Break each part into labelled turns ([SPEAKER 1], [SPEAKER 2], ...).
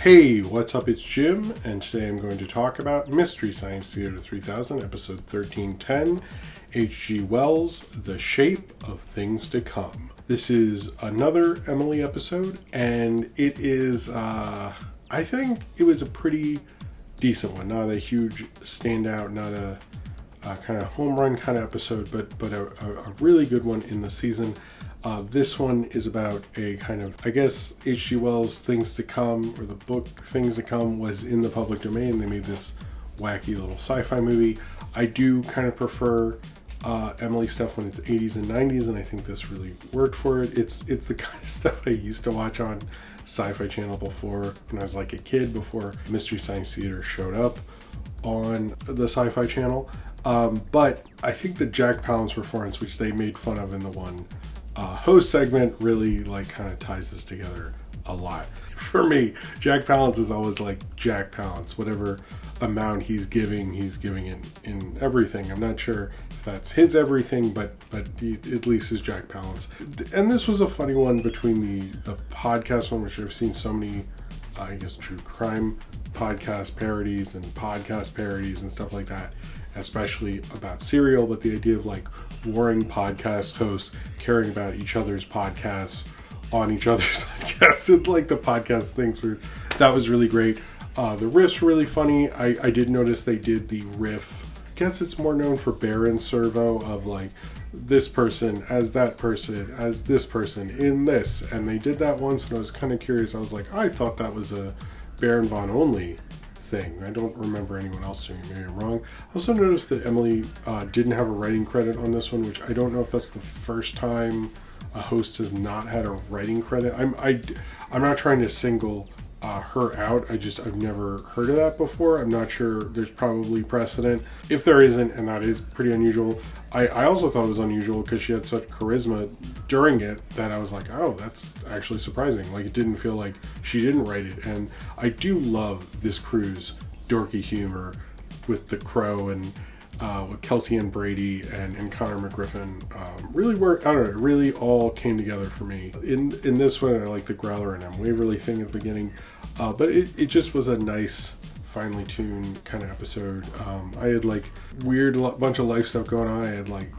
[SPEAKER 1] Hey, what's up? It's Jim, and today I'm going to talk about Mystery Science Theater 3000, episode 1310, H.G. Wells' The Shape of Things to Come. This is another Emily episode, and it is, I think it was a pretty decent one. Not a huge standout, not a kind of home run kind of episode, but a really good one in the season. This one is about a kind of, I guess, H.G. Wells' Things to Come, or the book Things to Come was in the public domain. They made this wacky little sci-fi movie. I do kind of prefer Emily stuff when it's 80s and 90s, and I think this really worked for it. It's the kind of stuff I used to watch on Sci-Fi Channel before, when I was like a kid, before Mystery Science Theater showed up on the Sci-Fi Channel. But I think the Jack Palance performance, which they made fun of in the one host segment, really like kind of ties this together a lot. For me, Jack Palance is always like Jack Palance. Whatever amount he's giving in everything. I'm not sure if that's his everything, but he at least is Jack Palance. And this was a funny one between the podcast one, which I've seen so many, I guess, true crime podcast parodies and podcast parodies and stuff like that, especially about Serial, but the idea of like warring podcast hosts caring about each other's podcasts on each other's podcasts, and like the podcast things that was really great. The riffs were really funny. I did notice they did the riff, I guess it's more known for Baron Servo, of like this person as that person as this person in this, and they did that once, and I was kind of curious. I was like, I thought that was a Baron Von Only thing. I don't remember anyone else doing it. Maybe I'm wrong. I also noticed that Emily didn't have a writing credit on this one, which I don't know if that's the first time a host has not had a writing credit. I'm not trying to single her out. I've never heard of that before. I'm not sure. There's probably precedent. If there isn't, and that is pretty unusual. I also thought it was unusual because she had such charisma during it that I was like, oh, that's actually surprising. Like, it didn't feel like she didn't write it. And I do love this crew's dorky humor with the Crow and with Kelsey and Brady and Connor McGriffin. Really worked. I don't know. It really all came together for me. In this one, I like the Growler and M. Waverly thing at the beginning. But it just was a nice, finely tuned kind of episode. I had like weird bunch of life stuff going on. I had like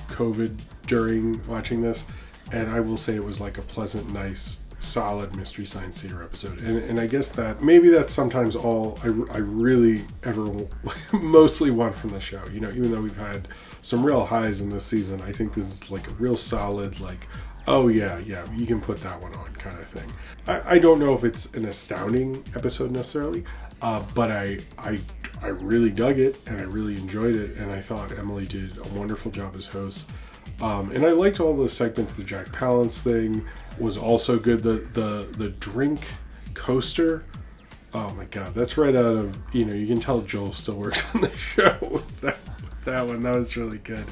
[SPEAKER 1] COVID during watching this, and I will say it was like a pleasant, nice, solid Mystery Science Theater episode. And I guess that maybe that's sometimes all I really ever mostly want from the show. You know, even though we've had some real highs in this season, I think this is like a real solid, like, oh yeah, you can put that one on kind of thing. I don't know if it's an astounding episode necessarily, but I really dug it, and I really enjoyed it, and I thought Emily did a wonderful job as host. And I liked all the segments. The Jack Palance thing was also good. The drink coaster, oh my god, that's right out of, you can tell Joel still works on the show with that one. That was really good.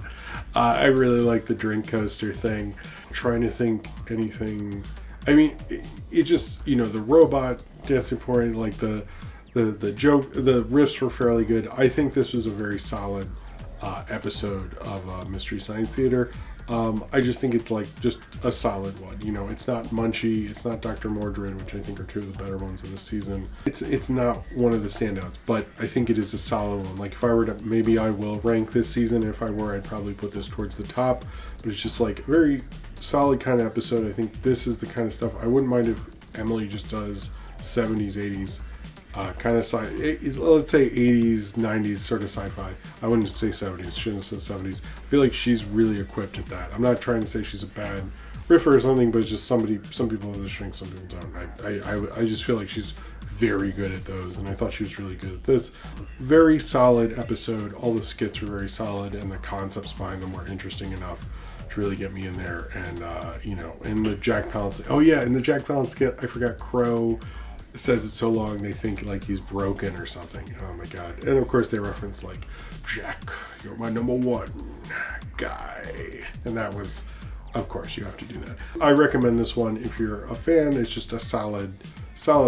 [SPEAKER 1] I really like the drink coaster thing. Trying to think anything. I mean, it just, the robot dancing point, like the joke, the riffs were fairly good. I think this was a very solid episode of Mystery Science Theater. I just think it's like just a solid one. It's not Munchie, it's not Dr. Mordred, which I think are two of the better ones of the season. It's not one of the standouts, but I think it is a solid one. Like, if I were to, maybe I will rank this season. If I were, I'd probably put this towards the top, but it's just like a very solid kind of episode. I think this is the kind of stuff I wouldn't mind if Emily just does 70s, 80s kind of let's say 80s, 90s sort of sci-fi. I wouldn't say 70s. Shouldn't have said 70s. I feel like she's really equipped at that. I'm not trying to say she's a bad riffer or something, but it's just some people have the strength, some people don't. I just feel like she's very good at those, and I thought she was really good at this. Very solid episode. All the skits were very solid, and the concepts behind them were interesting enough to really get me in there. And and the Jack Palance. Oh yeah, in the Jack Palance skit, I forgot Crow says it so long they think like he's broken or something. Oh my god. And of course they reference like, Jack, you're my number one guy. And that was, of course, you have to do that. I recommend this one if you're a fan. It's just a solid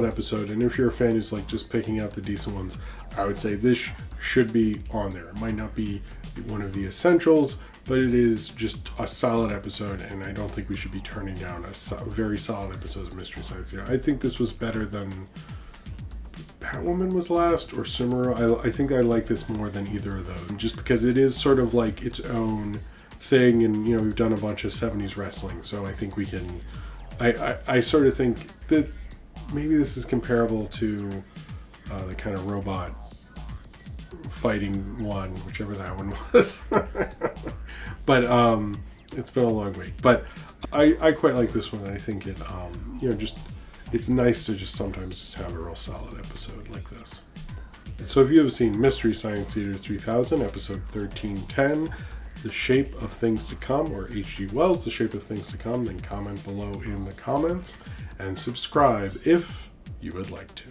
[SPEAKER 1] episode. And if you're a fan who's like just picking out the decent ones, I would say this should be on there. It might not be one of the essentials, but it is just a solid episode, and I don't think we should be turning down a very solid episode of Mystery Science Theater. I think this was better than Catwoman was last, or Sumero. I think I like this more than either of those, just because it is sort of like its own thing, and we've done a bunch of 70s wrestling, so I think we can. I sort of think that maybe this is comparable to the kind of robot fighting one, whichever that one was. But it's been a long week. But I quite like this one. I think it just it's nice to just sometimes just have a real solid episode like this. So if you have seen Mystery Science Theater 3000, episode 1310, The Shape of Things to Come, or H.G. Wells' The Shape of Things to Come, then comment below in the comments and subscribe if you would like to.